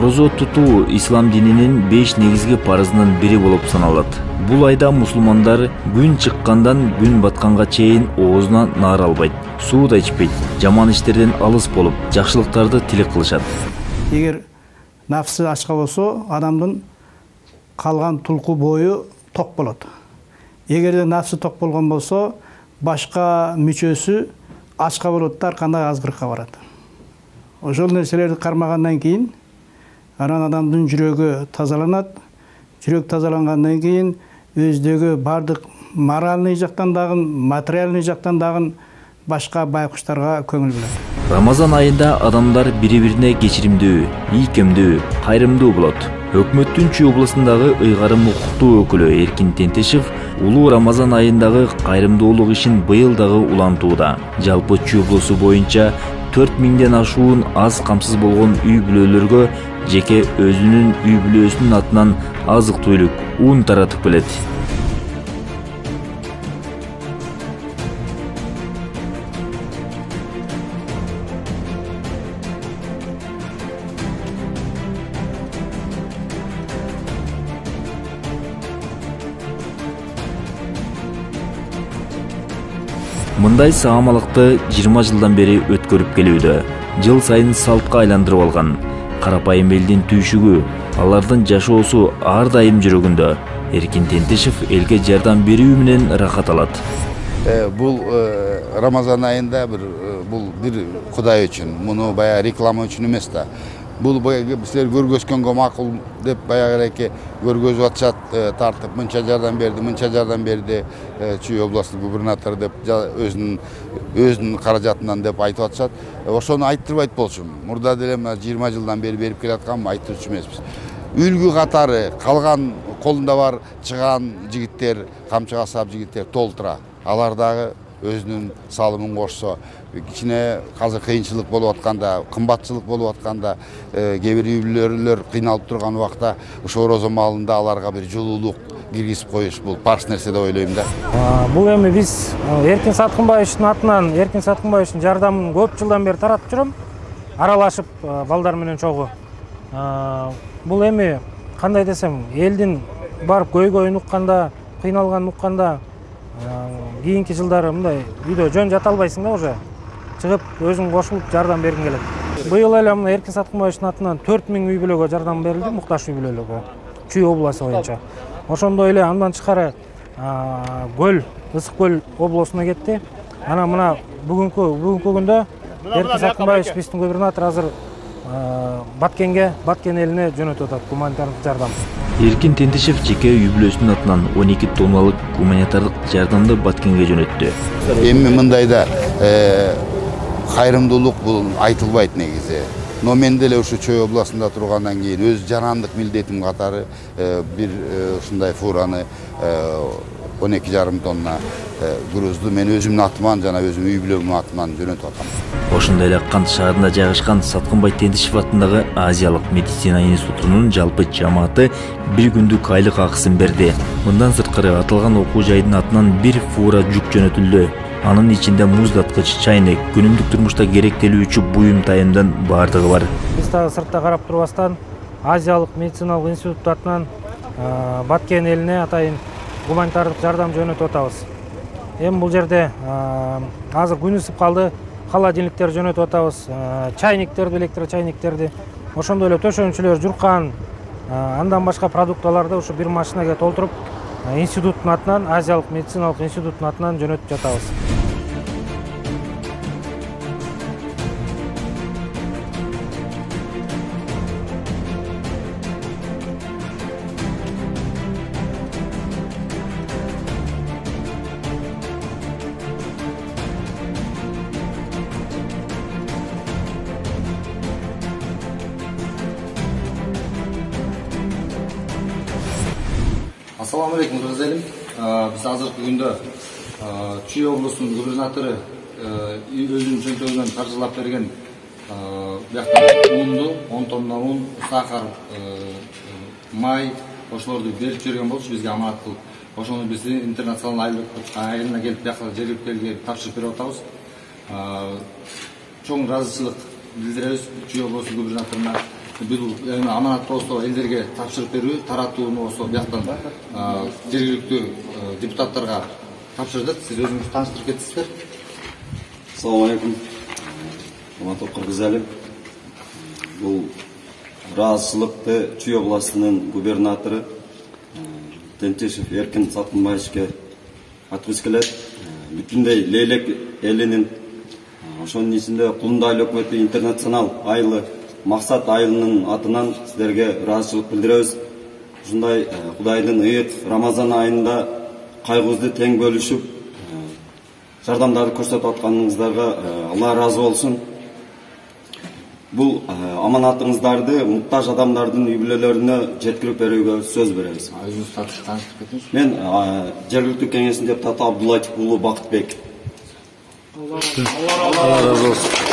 Орозо тутуу ислам дининин 5 негизги парызынын бири болуп саналат. Бул айда мусулмандар күн чыккандан күн батканга чейин оозуна наар албайт, суу да ичпейт, жаман иштерден алыс болуп, жакшылыктарды тилек кылышат. Эгер нафсы ачка болсо, адамдын калган тулку бою ток болот. Эгерде нафсы ток болгон болсо, башка мүчөсү ачка болот да кандай азгырыкка барат. Ошол нерселерди кармагандан кийин анан адамдын жүрөгү тазаланат. Жүрөк тазалангандан кийин өздөгү бардык моральный жактан дагы, материальный жактан дагы башка байкуштарга көңүл бөлөт. Рамазан айында адамдар бири-бирине кечиримдүү, ийкемдүү, кайрымдуу болот. Өкмөттүн Чүй областындагы ыйгарым укуктуу өкүлү Эркин Тентешев улуу Рамазан айындагы кайрымдуулук ишин быйыл дагы улантууда. Жалпы Чүй облусу боюнча 4000ден ашуун аз камсыз болгон үй бүлөлөргө жеке өзүнүн үй бүлөсүнүн атынан азык-түлүк, ун таратып келет. Мындай саамалыкты 20 жылдан бери өткөрүп келүүдө. Жыл сайын салтка айландырып алган. Карапайым элдин түйшүгү, алардын жашоосу ар дайым жүрөгүндө. Эркин Тентешев элге жардам берүү менен рахат алат. Бул Рамазан айында бир Кудай үчүн, муну баягы реклама үчүн эмес да. Бул баягы силер көргөзгөнгө макул деп баягы көргөзүп атышат, тартып мынча жардам берди, Чүй областын губернатору деп өзүнүн каражатынан деп айтып атышат. Ошону айттырбайт болчумун. Мурда деле 20 жылдан бери берип келаткан айтырчу эмеспиз. Үлгү катары калган колунда бар чыган жигиттер, камчыга сап жигиттер толтура. Алар дагы өзүнүн салымын кошсо, кичине азыр кыйынчылык болуп атканда, кымбатчылык болуп атканда, кээ бир үй бүлөлөр кыйналып турган убакта ошо орозо маалында аларга бир жылуулук киргизип коюш бул парс нерсе деп ойлойм да. Бул эми биз Эркин Саткынбаевичтин атынан Эркин Саткынбаевичтин жардамын көп жылдан бери таратып жүрөм. Аралашып балдар менен чогуу. Бул эми кандай десем, элдин барып көйгөйүн укканда, кыйналганын укканда, кийинки жылдары мындай үйдө жөн жата албайсың да уже. Чыгып өзүң кошулуп жардам бергиң келет. Быйыл эле мына Эркин Саткынбаевичтин атынан 4000 үй бүлөгө жардам берилди, муктаж үй бүлөлөргө. Чүй областы боюнча. Ошондой эле андан тышкары көл, Ысык көл областына кетти. Анан мына бүгүнкү күндө Эркин Саткынбаевич биздин губернатор азыр Баткен элине жөнөтүп атат гуманитардык жардам. Эркин Тентешев жеке үй бүлөсүнүн атынан 12 тонналык гуманитардык жардамды Баткенге жөнөттү. Эми мындайда кайрымдуулук бул айтылбайт негизи. Но мен деле ушу Чүй областында тургандан кийин өз жанандык милдетим катары бир ушундай фураны 12,5 тонна грузду мен өзүмдүн атыман жана өзүм үй бүлөмдүн атынан жөнөтүп атам. Ошондой эле Кант шаарында жайгашкан Саткынбай Тентешев атындагы Азиялык медицина институтунун жалпы жамааты бир күндүк айлык акысын берди. Мындан сырткары аталган окуу жайдын атынан бир фура жүк жөнөтүлдү. Анын ичинде муздаткыч, чайнек, күнүмдүк турмушта керектелүүчү буюм тайымдын бардыгы бар. Биз дагы сыртта карап турбастан Азиялык медициналык институт атынан Баткен элине атайын гуманитардык жардам жөнөтүп атабыз. Эми бул жерде азыр күн ысып калды, холодильниктер жөнөтүп атабыз, чайниктерди, электрочайниктерди. Ошондой эле төшөнчүлөр, журкан, андан башка продукталарды ушу бир машинага толтуруп, институттун атынан, Азиялык медициналык институттун атынан жөнөтүп жатабыз. Assalamu alaikum, Razalим. Biz azırkı günde Чүй облусунун губернатору өзүнүн чөнтөгүнөн каржылап берген унду, 10 тонна un, сахар, май, ошолорду берип жүргөн болчу бизге аманат кылып. Ошону биз интернационал айлык айылына келип бияка жергиликтүү элге тапшырып берип атабыз. Чоң ыраазычылык билдиребиз Чүй облусунун губернаторуна. бул аманатты болсо элдерге тапшырып берүү, таратууну болсо бияктан жергиликтүү депутаттарга тапшырдык. Сиз өзүңүз тааныштырып кетсизбер? Assalamu alaikum. Алматы Кыргызалы. Бұл разышылықты Чүй областының губернаторы Тентешев Эркин Сатқынбаевичке аткыбыз келет. Бүтүндөй Лейлек элинин, ошонун ичинде Кулунда айыл өкмөтү интернационал айылы Максат айылынын атынан сиздерге ыраазычылык билдиребиз. Ушундай Кудайдын ыйык Рамазан айында кайгыбызды тең бөлүшүп, жардамдарды көрсөтүп атканыңыздарга Алла ыраазы болсун. Бұл аманатыңыздарды мұқтаж адамдардың үй бүлөлөрүнө жеткирип берүүгө сөз беребиз. Өзүңүз тааныштырып кетиңиз. Мен жергиликтүү кеңештин депутаты Абдуллатип уулу Бакытбек. Алла разы болсун.